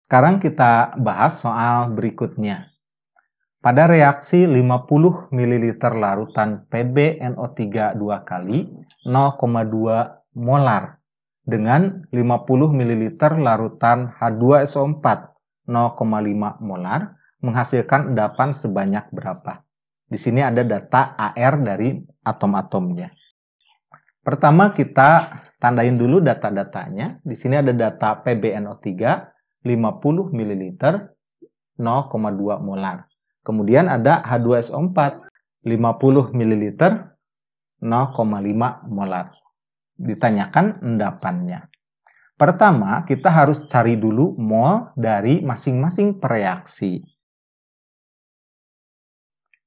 Sekarang kita bahas soal berikutnya. Pada reaksi 50 ml larutan PbNO3 2 kali 0,2 molar dengan 50 ml larutan H2SO4 0,5 molar menghasilkan endapan sebanyak berapa? Di sini ada data AR dari atom-atomnya. Pertama kita tandain dulu data-datanya. Di sini ada data PbNO3 50 ml 0,2 molar. Kemudian ada H2SO4 50 ml 0,5 molar. Ditanyakan endapannya. Pertama, kita harus cari dulu mol dari masing-masing reaksi.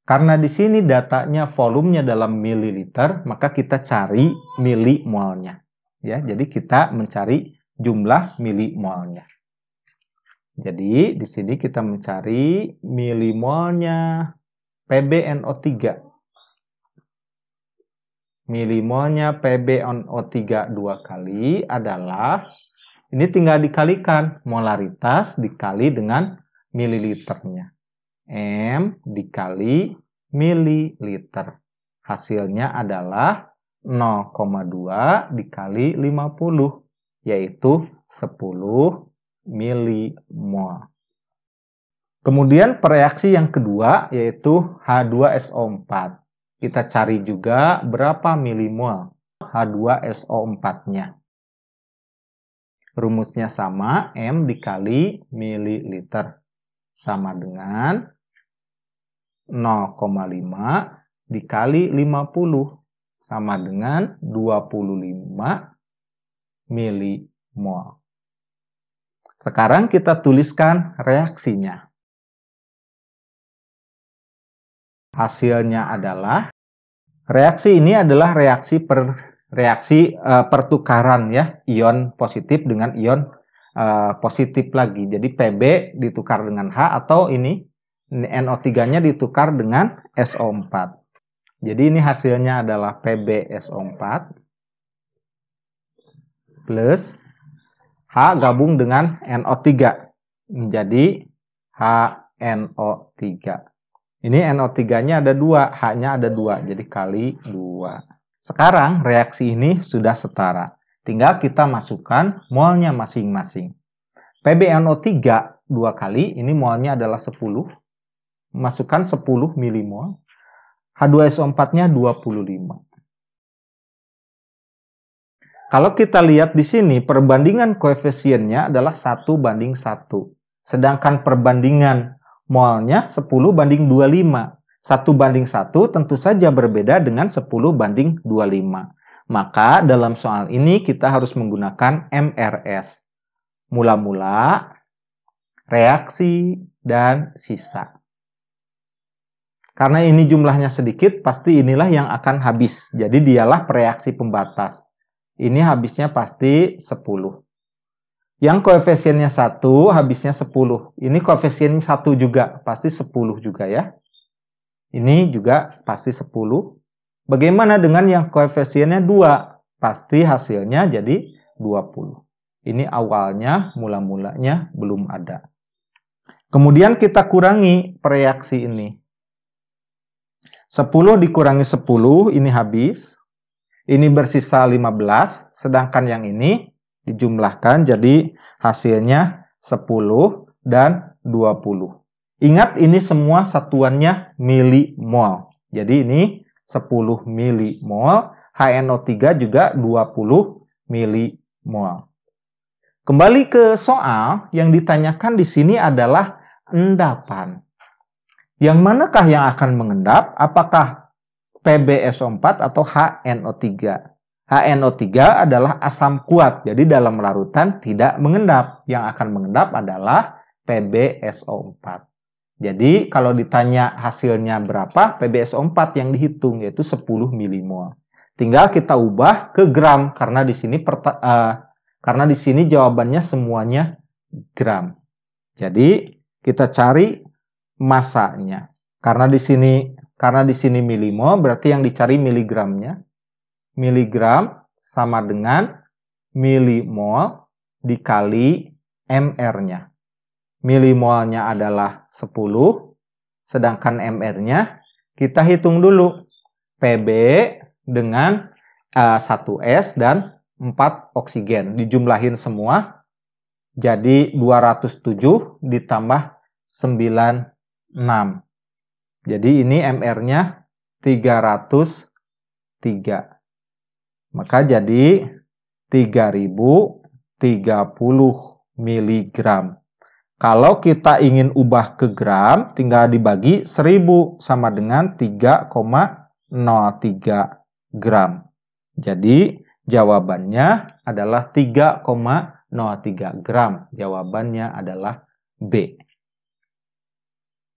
Karena di sini datanya volumenya dalam mililiter, maka kita cari milimolnya. Ya, jadi kita mencari jumlah milimolnya. Jadi di sini kita mencari milimolnya PbNO3. Milimolnya PbNO3 2 kali adalah, ini tinggal dikalikan, molaritas dikali dengan mililiternya. M dikali mililiter. Hasilnya adalah 0,2 dikali 50, yaitu 10 milimol. Kemudian reaksi yang kedua yaitu H2SO4. Kita cari juga berapa milimol H2SO4-nya. Rumusnya sama, M dikali mililiter. Sama dengan 0,5 dikali 50. Sama dengan 25 milimol. Sekarang kita tuliskan reaksinya. Hasilnya adalah, reaksi ini adalah reaksi pertukaran ya, ion positif dengan ion positif lagi. Jadi Pb ditukar dengan H, atau ini NO3-nya ditukar dengan SO4. Jadi ini hasilnya adalah PbSO4 plus H gabung dengan NO3 menjadi HNO3. Ini NO3-nya ada 2, H-nya ada 2, jadi kali 2. Sekarang reaksi ini sudah setara. Tinggal kita masukkan molnya masing-masing. PbNO3 2 kali, ini molnya adalah 10. Masukkan 10 milimol. H2SO4-nya 25. Kalau kita lihat di sini, perbandingan koefisiennya adalah 1:1. Sedangkan perbandingan molnya 10:25. 1:1 tentu saja berbeda dengan 10:25. Maka dalam soal ini kita harus menggunakan MRS. Mula-mula, reaksi, dan sisa. Karena ini jumlahnya sedikit, pasti inilah yang akan habis. Jadi dialah reaksi pembatas. Ini habisnya pasti 10. Yang koefisiennya 1, habisnya 10. Ini koefisien 1 juga, pasti 10 juga ya. Ini juga pasti 10. Bagaimana dengan yang koefisiennya 2? Pasti hasilnya jadi 20. Ini awalnya, mula-mulanya belum ada. Kemudian kita kurangi reaksi ini. 10 dikurangi 10, ini habis. Ini bersisa 15, sedangkan yang ini dijumlahkan jadi hasilnya 10 dan 20. Ingat ini semua satuannya milimol. Jadi ini 10 milimol, HNO3 juga 20 milimol. Kembali ke soal, yang ditanyakan di sini adalah endapan. Yang manakah yang akan mengendap? Apakah PbSO4 atau HNO3? HNO3 adalah asam kuat, jadi dalam larutan tidak mengendap. Yang akan mengendap adalah PbSO4. Jadi kalau ditanya hasilnya berapa, PbSO4 yang dihitung, yaitu 10 milimol. Tinggal kita ubah ke gram, karena di sini jawabannya semuanya gram. Jadi kita cari masanya. Karena di sini milimol, berarti yang dicari miligramnya. Miligram sama dengan milimol dikali mr-nya. milimolnya adalah 10, sedangkan mR-nya kita hitung dulu. Pb dengan 1S dan 4 oksigen. Dijumlahin semua, jadi 207 ditambah 96. Jadi ini mR-nya 303. Maka jadi 3030 mg. Kalau kita ingin ubah ke gram, tinggal dibagi 1000 sama dengan 3,03 gram. Jadi jawabannya adalah 3,03 gram. Jawabannya adalah B.